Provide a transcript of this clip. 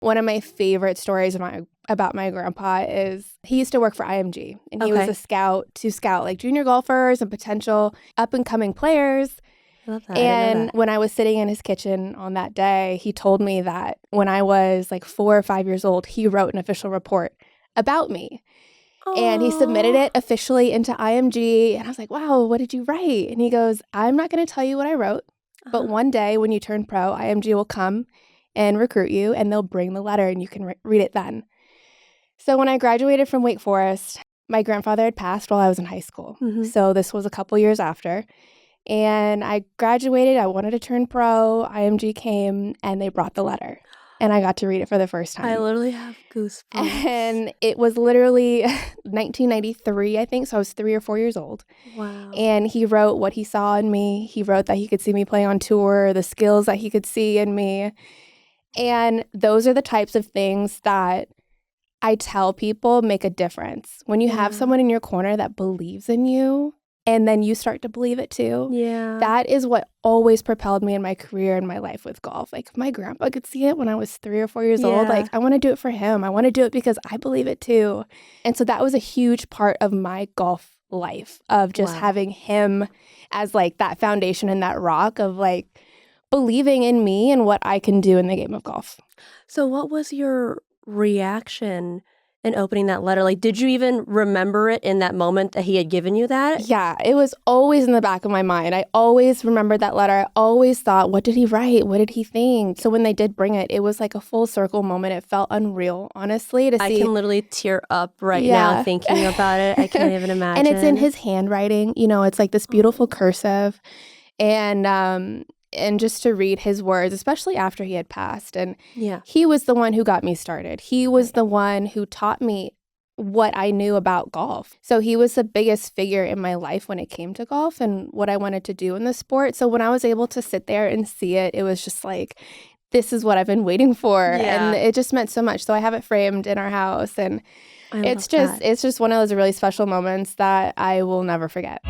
One of my favorite stories about my grandpa is he used to work for IMG, and he was a scout to scout like junior golfers and potential up-and-coming players. I love that. And I didn't know that. when I was sitting in his kitchen on that day, he told me that when I was like 4 or 5 years old, he wrote an official report about me. And he submitted it officially into IMG. And I was like, wow, what did you write? And he goes, I'm not going to tell you what I wrote, but one day when you turn pro, IMG will come and recruit you, and they'll bring the letter and you can read it then. So when I graduated from Wake Forest, my grandfather had passed while I was in high school. So this was a couple years after. And I graduated. I wanted to turn pro. IMG came and they brought the letter. And I got to read it for the first time. I literally have goosebumps. And it was literally 1993, I think. So I was 3 or 4 years old. Wow. And he wrote what he saw in me. He wrote that he could see me play on tour, the skills that he could see in me. And those are the types of things that I tell people make a difference. When you have someone in your corner that believes in you, and then you start to believe it too. Yeah. That is what always propelled me in my career and my life with golf. Like, if my grandpa could see it when I was 3 or 4 years old, like, I want to do it for him. I want to do it because I believe it too. And so that was a huge part of my golf life, of just having him as like that foundation and that rock of like believing in me and what I can do in the game of golf. So what was your reaction in opening that letter? Like, did you even remember it in that moment that he had given you that? Yeah, it was always in the back of my mind. I always remembered that letter. I always thought, what did he write? What did he think? So when they did bring it, it was like a full circle moment. It felt unreal, honestly, to see. I can literally tear up right now thinking about it. I can't even imagine. And it's in his handwriting. You know, it's like this beautiful cursive. And just to read his words, especially after he had passed. And he was the one who got me started. He was the one who taught me what I knew about golf. So he was the biggest figure in my life when it came to golf and what I wanted to do in the sport. So when I was able to sit there and see it, it was just like, this is what I've been waiting for. And it just meant so much. So I have it framed in our house. And it's just one of those really special moments that I will never forget.